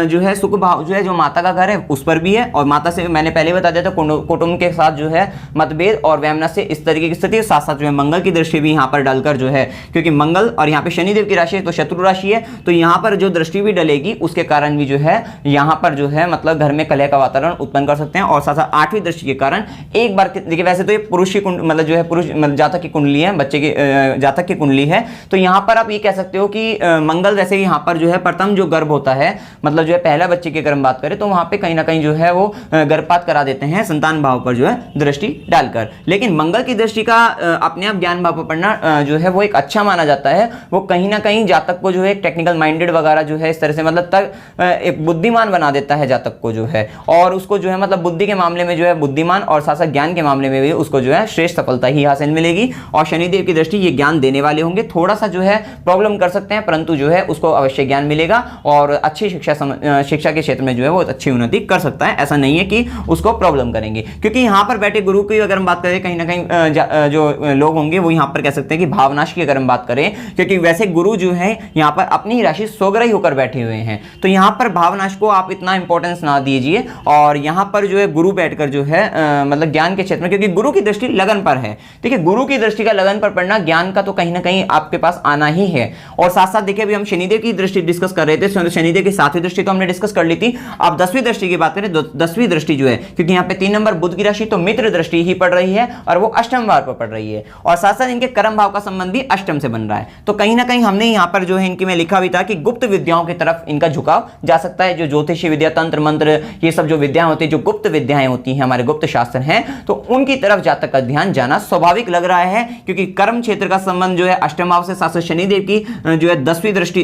S1: जो है सुख भाव जो है जो माता का घर है उस पर भी है, और माता से मैंने पहले बता दिया था कुटुंब के साथ जो है मतभेद और वैमनस्य इस तरीके की स्थिति, साथ साथ जो है मंगल की दृष्टि भी यहाँ पर डालकर जो है, क्योंकि मंगल और यहाँ पे शनिदेव की राशि है तो शत्रु राशि है, तो यहाँ पर जो दृष्टि भी डलेगी उसके कारण भी जो है यहाँ पर जो है मतलब घर में कलह का वातावरण उत्पन्न कर सकते हैं। और साथ साथ 8वीं दृष्टि के कारण एक बार देखिए, वैसे तो ये पुरुष की मतलब जो है पुरुष मतलब जातक की कुंडली है, बच्चे की जातक की कुंडली है, तो यहाँ पर आप ये कह सकते हो कि मंगल जैसे यहाँ पर जो है प्रथम जो गर्भ होता है, मतलब जो है पहला बच्चे की अगर हम बात करें तो वहां पे कहीं ना कहीं जो है वो गर्भपात करा देते हैं संतान भाव पर जो है दृष्टि डालकर। लेकिन मंगल की दृष्टि का अपने आप ज्ञान भाव पर पढ़ना जो है वो एक अच्छा माना जाता है, वो कहीं ना कहीं जातक को जो है टेक्निकल माइंडेड वगैरह जो है इस तरह से मतलब तक एक बुद्धिमान बना देता है जातक को जो है, और उसको जो है मतलब बुद्धि के मामले में जो है बुद्धिमान और साथ साथ ज्ञान के मामले में भी उसको जो है श्रेष्ठ सफलता ही हासिल मिलेगी। और शनिदेव की दृष्टि ये ज्ञान देने वाले होंगे, थोड़ा सा जो है प्रॉब्लम कर सकते हैं, परंतु जो है उसको अवश्य ज्ञान मिलेगा और अच्छी शिक्षा के क्षेत्र में जो है वो अच्छी उन्नति कर सकता है। ऐसा नहीं है कि उसको प्रॉब्लम करेंगे, क्योंकि यहाँ पर बैठे गुरु की अगर हम बात करें कहीं ना कहीं जो लोग होंगे वो यहाँ पर कह सकते हैं कि भावनाश की अगर हम बात करें, क्योंकि वैसे गुरु जो है यहाँ पर अपनी ही राशि सोग्रही होकर बैठे हुए हैं, तो यहाँ पर भावनाश को आप इतना इंपॉर्टेंस ना दीजिए। और यहाँ पर जो है गुरु बैठकर जो है मतलब ज्ञान के क्षेत्र में, क्योंकि गुरु की दृष्टि लगन पर है, देखिए गुरु की दृष्टि का लगन पर पढ़ना ज्ञान का तो कहीं ना कहीं आपके पास आना ही है। और साथ साथ देखिए अभी हम शनिदेव की दृष्टि डिस्कस कर रहे थे, शनिदेव की 7वीं दृष्टि तो हमने डिस्कस कर ली थी। अब 10वीं दृष्टि की बात करें, 10वीं दृष्टि जो है, क्योंकि यहाँ पे 3 नंबर बुध की राशि तो मित्र दृष्टि ही पड़ रही है और वो अष्टम भाव पर पड़ रही है, और साथ साथ इनके कर्म भाव का संबंध भी अष्टम से बन रहा है। तो कहीं ना कहीं हमने यहाँ पर जो है इनकी में लिखा भी था कि गुप्त विद्याओं की तरफ इनका झुकाव जा सकता है। जो ज्योतिषी विद्या, तंत्र मंत्र, ये सब जो विद्याएं होती है, जो गुप्त विद्याएं होती हैं, हमारे गुप्त शास्त्र हैं, तो उनकी तरफ जातक का ध्यान जाना स्वाभाविक लग रहा है, क्योंकि कर्म क्षेत्र का संबंध जो है अष्टम भाव से, साथ साथ शनिदेव की जो है 10वीं दृष्टि,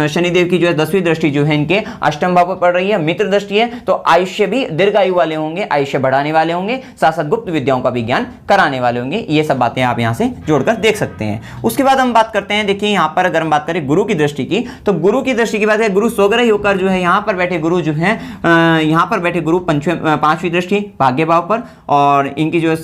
S1: शनिदेव की जो है 10वीं दृष्टि जो है इनके अष्टम भाव पर पड़ रही है, मित्र दृष्टि है, तो आयुष्य भी दीर्घायु वाले होंगे, आयुष्य बढ़ाने वाले होंगे, साथ साथ गुप्त विद्याओं का भी ज्ञान कराने वाले होंगे। ये सब बातें आप यहां से जोड़कर देख सकते हैं। उसके बाद हम बात करते हैं, देखिए यहां पर अगर हम बात करें गुरु की दृष्टि की, तो गुरु की दृष्टि की बात है, गुरु सोग्रही होकर जो है यहां पर बैठे गुरु जो है यहां पर बैठे गुरु 5वीं दृष्टि भाग्य भाव पर, और इनकी जो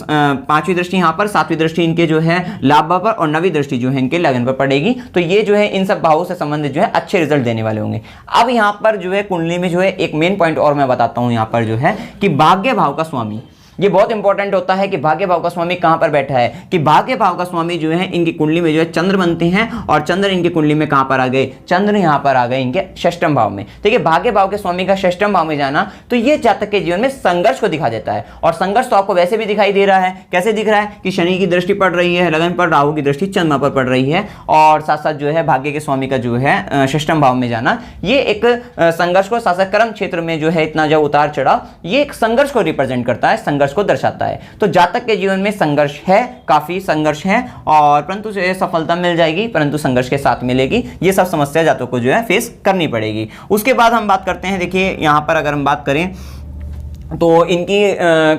S1: 5वीं दृष्टि यहां पर, 7वीं दृष्टि इनके जो है लाभ भाव पर, और 9वीं दृष्टि जो है इनके लगन पर पड़ेगी। तो ये जो है इन सब भावों से संबंधित जो है अच्छे रिजल्ट देने वाले होंगे। अब यहां पर जो है कुंडली में जो है एक मेन पॉइंट और मैं बताता हूं यहां पर जो है कि भाग्य भाव का स्वामी, ये बहुत इंपॉर्टेंट होता है कि भाग्य भाव का स्वामी कहां पर बैठा है, कि भाग्य भाव का स्वामी जो है इनकी कुंडली में जो है चंद्र बनते हैं, और चंद्र इनकी कुंडली में कहां पर आ गए, चंद्र यहां पर आ गए इनके षष्ठम भाव में। ठीक है, भाग्य भाव के स्वामी का षष्ठम भाव में जाना तो ये जातक के जीवन में संघर्ष को दिखा देता है, और संघर्ष तो आपको वैसे भी दिखाई दे रहा है। कैसे दिख रहा है कि शनि की दृष्टि पड़ रही है लगन पर, राहु की दृष्टि चंद्रमा पर पड़ रही है, और साथ साथ जो है भाग्य के स्वामी का जो है षष्ठम भाव में जाना, ये एक संघर्ष को, साथ साथ कर्म क्षेत्र में जो है इतना जो उतार चढ़ाव, ये एक संघर्ष को रिप्रेजेंट करता है, संघर्ष को दर्शाता है। तो जातक के जीवन में संघर्ष है, काफी संघर्ष है, और परंतु जो है सफलता मिल जाएगी, परंतु संघर्ष के साथ मिलेगी। ये सब समस्या जातक को जो है फेस करनी पड़ेगी। उसके बाद हम बात करते हैं, देखिए यहां पर अगर हम बात करें तो इनकी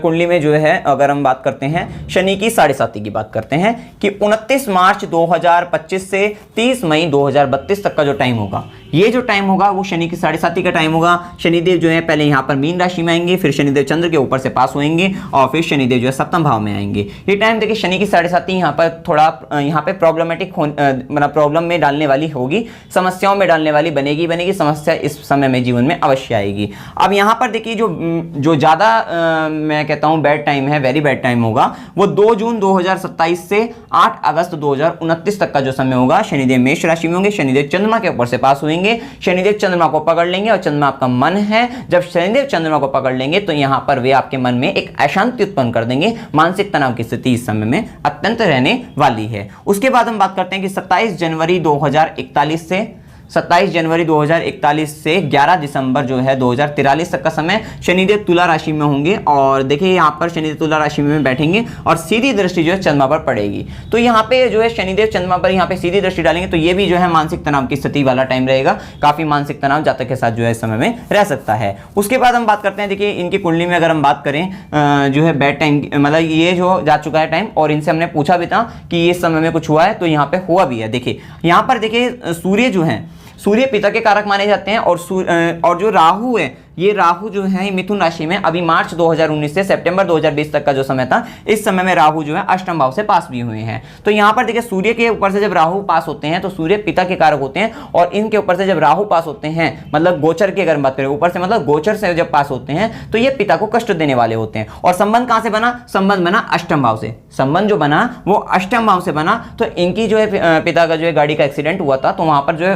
S1: कुंडली में जो है अगर हम बात करते हैं शनि की साढ़े साती की बात करते हैं कि 29 मार्च 2025 से 30 मई 2032 तक का जो टाइम होगा, ये जो टाइम होगा वो शनि की साढ़े साती का टाइम होगा। शनिदेव जो है पहले यहाँ पर मीन राशि में आएंगे, फिर शनिदेव चंद्र के ऊपर से पास होंगे, और फिर शनिदेव जो है सप्तम भाव में आएंगे। ये टाइम देखिए शनि की साढ़े साती यहाँ पर थोड़ा यहाँ पे प्रॉब्लमेटिक मतलब प्रॉब्लम में डालने वाली होगी, समस्याओं में डालने वाली बनेगी, समस्या इस समय में जीवन में अवश्य आएगी। अब यहाँ पर देखिए जो ज़्यादा मैं कहता हूँ बैड टाइम है, वेरी बैड टाइम होगा, वो 2 जून 2027 से 8 अगस्त 2029 तक का जो समय होगा। शनिदेव मेष राशि में होंगे, शनिदेव चंद्रमा के ऊपर से पास होंगे, शनिदेव चंद्रमा को पकड़ लेंगे, और चंद्रमा आपका मन है, जब शनिदेव चंद्रमा को पकड़ लेंगे तो यहां पर वे आपके मन में एक अशांति उत्पन्न कर देंगे, मानसिक तनाव की स्थिति इस समय में अत्यंत रहने वाली है। उसके बाद हम बात करते हैं कि 27 जनवरी 2041 से 27 जनवरी 2041 से 11 दिसंबर जो है 2043 तक का समय शनिदेव तुला राशि में होंगे, और देखिए यहाँ पर शनिदेव तुला राशि में बैठेंगे और सीधी दृष्टि जो है चंद्रमा पर पड़ेगी। तो यहाँ पे जो है शनिदेव चंद्रमा पर यहाँ पे सीधी दृष्टि डालेंगे, तो ये भी जो है मानसिक तनाव की स्थिति वाला टाइम रहेगा, काफी मानसिक तनाव जातक के साथ जो है इस समय में रह सकता है। उसके बाद हम बात करते हैं, देखिए इनकी कुंडली में अगर हम बात करें जो है बैड टाइम, मतलब ये जो जा चुका है टाइम, और इनसे हमने पूछा भी था कि इस समय में कुछ हुआ है, तो यहाँ पे हुआ भी है। देखिए यहाँ पर देखिए सूर्य जो है, सूर्य पिता के कारक माने जाते हैं, और जो राहु है, ये राहु जो है मिथुन राशि में अभी मार्च 2019 से सितंबर 2020 तक का जो समय था, इस समय में राहु जो है अष्टम भाव से पास भी हुए हैं। तो यहाँ पर देखिए सूर्य के ऊपर से जब राहु पास होते हैं तो सूर्य पिता के कारक होते हैं, और इनके ऊपर से जब राहु पास होते हैं, मतलब गोचर की अगर बात करें ऊपर से, मतलब गोचर से जब पास होते हैं तो ये पिता को कष्ट देने वाले होते हैं। और संबंध कहां से बना, संबंध बना अष्टम भाव से, संबंध जो बना वो अष्टम भाव से बना। तो इनकी जो है पिता का जो है गाड़ी का एक्सीडेंट हुआ था, तो वहां पर जो है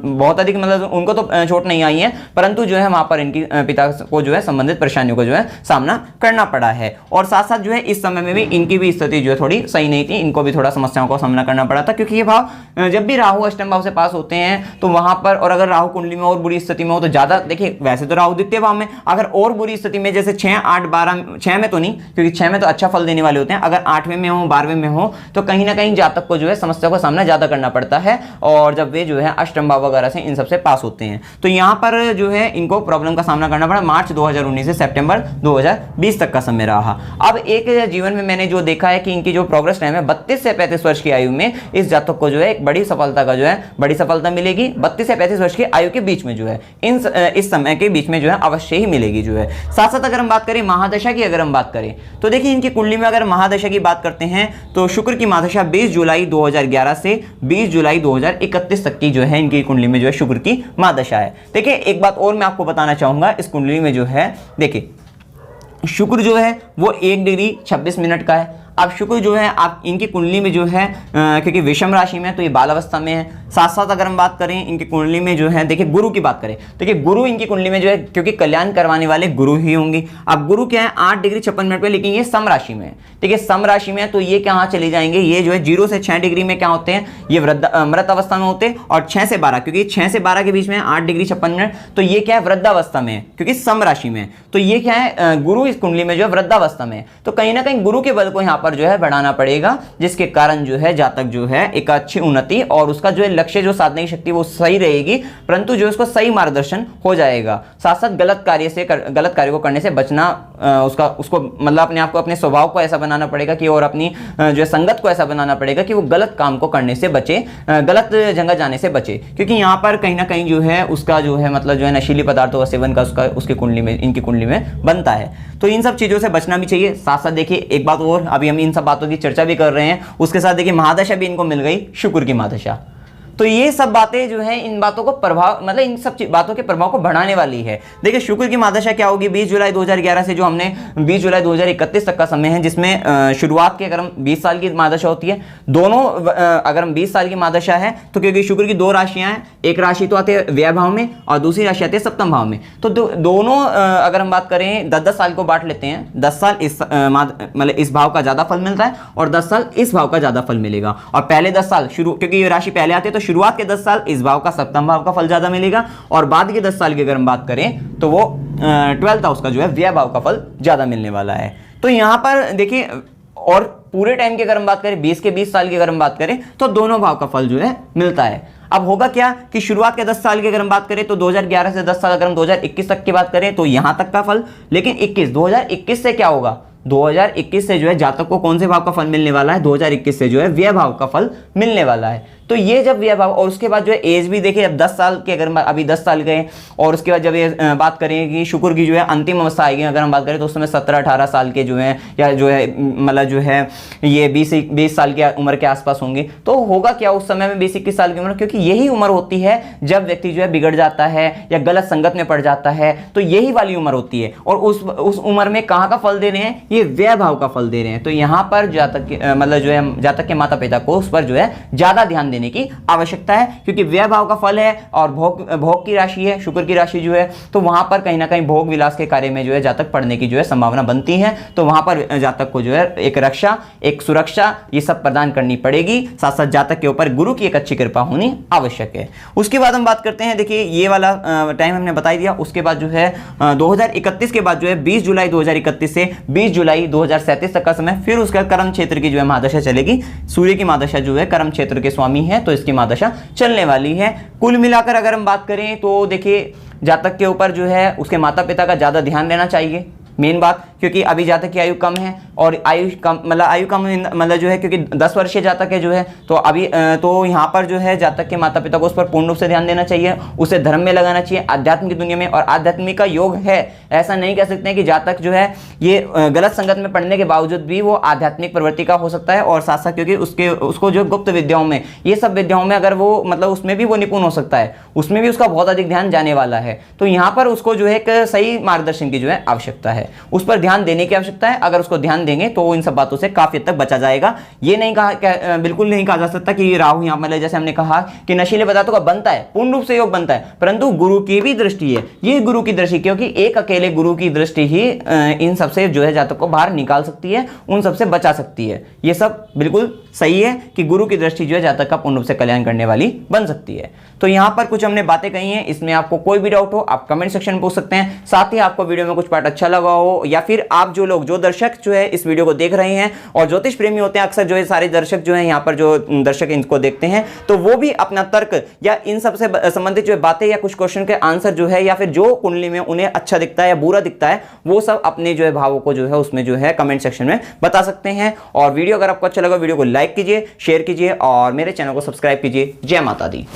S1: बहुत अधिक, मतलब उनको तो चोट नहीं आई है, परंतु जो है वहां पर इनकी पिता को जो है संबंधित परेशानियों को जो है सामना करना पड़ा है। और साथ साथ जो है इस समय में भी इनकी भी स्थिति जो है थोड़ी सही नहीं थी, इनको भी थोड़ा समस्याओं का सामना करना पड़ा था, क्योंकि ये भाव जब भी राहु अष्टम भाव से पास होते हैं तो वहां पर, और अगर राहु कुंडली में और बुरी स्थिति में हो तो ज्यादा, देखिए वैसे तो राहु द्वितीय भाव में, अगर और बुरी स्थिति में जैसे 6, 8, 12, 6 में तो नहीं, क्योंकि 6 में तो अच्छा फल देने वाले होते हैं, अगर 8वें में हो, 12वें में हो, तो कहीं ना कहीं जातक को जो है समस्या का सामना ज्यादा करना पड़ता है, और जब वे जो है अष्टम भाव वगैरह से इन सबसे पास होते हैं तो यहाँ पर जो है इनको प्रॉब्लम का सामना करना पड़ा। मार्च 2019 से सितंबर 2020 तक का समय रहा। अब एक जीवन में मैंने जो देखा है कि इनकी जो प्रोग्रेस टाइम है 32 से 35 वर्ष की आयु में इस जातक को जो है एक बड़ी सफलता का जो है बड़ी सफलता मिलेगी। 32 से 35 वर्ष की आयु के बीच में जो है इस समय के बीच में जो है अवश्य ही मिलेगी जो है। साथ साथ अगर हम बात करें महादशा की, अगर हम बात करें तो देखिए इनकी कुंडली में अगर महादशा की बात करते हैं तो शुक्र की महादशा 20 जुलाई 2011 से 20 जुलाई 2031 तक की जो है इनकी कुंडली में जो है शुक्र की महादशा है। देखिए एक बात और मैं आपको बताना चाहूंगा, इस कुंडली में जो है देखिए शुक्र जो है वो 1 डिग्री 26 मिनट का है। अब शुक्र जो है आप इनकी कुंडली में जो है क्योंकि विषम राशि में तो ये बाल अवस्था में है। साथ साथ अगर हम बात करें इनकी कुंडली में जो है देखिए गुरु की बात करें, देखिए गुरु इनकी कुंडली में जो है क्योंकि कल्याण करवाने वाले गुरु ही होंगे। अब गुरु क्या है 8 डिग्री 56 मिनट पे, लेकिन ये सम राशि में है। ठीक है, सम राशि में है तो ये कहाँ चले जाएंगे, ये जो है 0 से 6 डिग्री में क्या होते हैं, ये मृत अवस्था में होते हैं। और 6 से 12 क्योंकि 6 से 12 के बीच में 8 डिग्री 56 मिनट, तो ये क्या है वृद्धावस्था में है क्योंकि सम राशि में। तो ये क्या है गुरु इस कुंडली में जो है वृद्धावस्था में है, तो कहीं ना कहीं गुरु के बल को यहाँ पर जो है बढ़ाना पड़ेगा, जिसके कारण जो है जातक जो है एक अच्छी उन्नति और उसका जो है लक्ष्य जो साधने की शक्ति वो सही रहेगी, परंतु जो उसको सही मार्गदर्शन हो जाएगा। साथ साथ गलत कार्य को करने से बचना, उसको मतलब अपने आप को अपने स्वभाव को ऐसा बनाना पड़ेगा कि और अपनी जो है संगत को ऐसा बनाना पड़ेगा कि वो गलत काम को करने से बचे, गलत जगह जाने से बचे, क्योंकि यहाँ पर कहीं ना कहीं जो है उसका जो है मतलब जो है नशीली पदार्थों का सेवन का उसकी कुंडली में इनकी कुंडली में बनता है। तो इन सब चीजों से बचना भी चाहिए। साथ साथ देखिए एक बात और, अभी हम इन सब बातों की चर्चा भी कर रहे हैं, उसके साथ देखिए महादशा भी इनको मिल गई, शुक्र की महादशा। तो ये सब बातें जो है इन बातों को प्रभाव मतलब इन सब बातों के प्रभाव को बढ़ाने वाली है। देखिए शुक्र की महादशा क्या होगी 20 जुलाई 2011 से जो हमने 20 जुलाई 2031 तक का समय है, जिसमें शुरुआत की अगर हम 20 साल की महादशा होती है, दोनों अगर हम 20 साल की महादशा है तो क्योंकि शुक्र की दो राशियां हैं, एक राशि तो आती है व्यय भाव में और दूसरी राशि आती है सप्तम भाव में, तो दोनों अगर हम बात करें 10-10 साल को बांट लेते हैं, 10 साल इस मतलब इस भाव का ज्यादा फल मिलता है और 10 साल इस भाव का ज्यादा फल मिलेगा। और पहले 10 साल शुरू, क्योंकि ये राशि पहले आती है तो शुरुआत के 10 साल इस भाव का सप्तम भाव का फल ज्यादा मिलेगा और बाद के 10 साल की अगर हम बात करें तो वो 12th हाउस का जो है व्यय भाव का फल ज्यादा मिलने वाला है। तो यहां पर देखिए, और पूरे टाइम की अगर हम बात करें 20 के 20 साल की अगर हम बात करें तो दोनों भाव का फल जो है मिलता है। अब होगा क्या कि शुरुआत के 10 साल की अगर हम बात करें तो 2011 से 10 साल अगर हम 2021 तक की बात करें तो यहां तक का फल, लेकिन 2021 से क्या होगा, 2021 से जो है जातक को कौन से भाव का फल मिलने वाला है, 2021 से जो है व्यय भाव का फल मिलने वाला है। तो ये जब व्यय भाव, और उसके बाद जो है एज भी देखिए, अब 10 साल के अगर अभी 10 साल गए और उसके बाद जब ये बात करें कि शुक्र की जो है अंतिम अवस्था आएगी अगर हम बात करें तो उस समय 17-18 साल के जो है या जो है मतलब जो है ये 20 साल की उम्र के आसपास होंगे। तो होगा क्या उस समय में 20-21 साल की उम्र, क्योंकि यही उम्र होती है जब व्यक्ति जो है बिगड़ जाता है या गलत संगत में पड़ जाता है, तो यही वाली उम्र होती है। और उस उम्र में कहाँ का फल दे रहे हैं, ये व्यय भाव का फल दे रहे हैं। तो यहाँ पर जातक मतलब जो है जातक के माता पिता को उस पर जो है ज्यादा ध्यान देने की आवश्यकता है, क्योंकि व्यय भाव का फल है और भोग की राशि है, शुक्र की राशि जो है, तो वहां पर कहीं ना कहीं भोग विलास के कार्य में जो है जातक पड़ने की जो है संभावना बनती है। तो वहां पर जातक को जो है एक रक्षा, एक सुरक्षा, ये सब प्रदान करनी पड़ेगी। साथ साथ जातक के ऊपर गुरु की एक अच्छी कृपा होनी आवश्यक है। उसके बाद हम बात करते हैं, देखिए ये वाला टाइम हमने बता दिया। उसके बाद जो है 2031 के बाद जो है 20 जुलाई 2031 से 20 जुलाई 2037 तक का समय, फिर उसका कर्म क्षेत्र की जो है महादशा चलेगी। सूर्य की महादशा जो है कर्म क्षेत्र के स्वामी है, तो इसकी महादशा चलने वाली है। कुल मिलाकर अगर हम बात करें तो देखिए जातक के ऊपर जो है उसके माता पिता का ज्यादा ध्यान देना चाहिए, मेन बात, क्योंकि अभी जातक की आयु कम है और आयु कम मतलब जो है क्योंकि 10 वर्षीय जातक है जो है, तो अभी तो यहाँ पर जो है जातक के माता पिता को उस पर पूर्ण रूप से ध्यान देना चाहिए, उसे धर्म में लगाना चाहिए, आध्यात्म की दुनिया में। और आध्यात्मिक का योग है, ऐसा नहीं कह सकते हैं कि जातक जो है ये गलत संगत में पढ़ने के बावजूद भी वो आध्यात्मिक प्रवृत्ति का हो सकता है। और साथ साथ क्योंकि उसको जो गुप्त विद्याओं में, ये सब विद्याओं में अगर वो मतलब उसमें भी वो निपुण हो सकता है, उसमें भी उसका बहुत अधिक ध्यान जाने वाला है। तो यहाँ पर उसको जो है एक सही मार्गदर्शन की जो है आवश्यकता है, उस पर ध्यान देने की आवश्यकता है। अगर उसको ध्यान देंगे तो इन सब बातों से काफी हद तक बचा जाएगा। ये नहीं कहा, बिल्कुल नहीं कहा जा सकता कि राहु यहाँ मतलब जैसे हमने कहा कि नशीले पदार्थों का बनता है, पूर्ण रूप से योग बनता है, परंतु गुरु की भी दृष्टि है, ये गुरु की दृष्टि, क्योंकि एक अकेले गुरु की दृष्टि ही इन सबसे जो है जातक को बाहर निकाल सकती है, उन सबसे बचा सकती है। ये सब बिल्कुल सही है कि गुरु की दृष्टि जो है जातक का पूर्ण रूप से कल्याण करने वाली बन सकती है। तो यहाँ पर कुछ हमने बातें कही हैं, इसमें आपको कोई भी डाउट हो आप कमेंट सेक्शन में पूछ सकते हैं। साथ ही आपको वीडियो में कुछ पार्ट अच्छा लगा हो, या फिर आप जो दर्शक जो है इस वीडियो को देख रहे हैं और ज्योतिष प्रेमी होते हैं, अक्सर जो है सारे दर्शक जो है यहाँ पर जो दर्शक इनको देखते हैं, तो वो भी अपना तर्क या इन सबसे संबंधित जो बातें या कुछ क्वेश्चन के आंसर जो है, या फिर जो कुंडली में उन्हें अच्छा दिखता है या बुरा दिखता है, वो सब अपने जो है भावों को जो है उसमें जो है कमेंट सेक्शन में बता सकते हैं। और वीडियो अगर आपको अच्छा लगा, वीडियो को लाइक कीजिए, शेयर कीजिए और मेरे चैनल को सब्सक्राइब कीजिए। जय माता दी।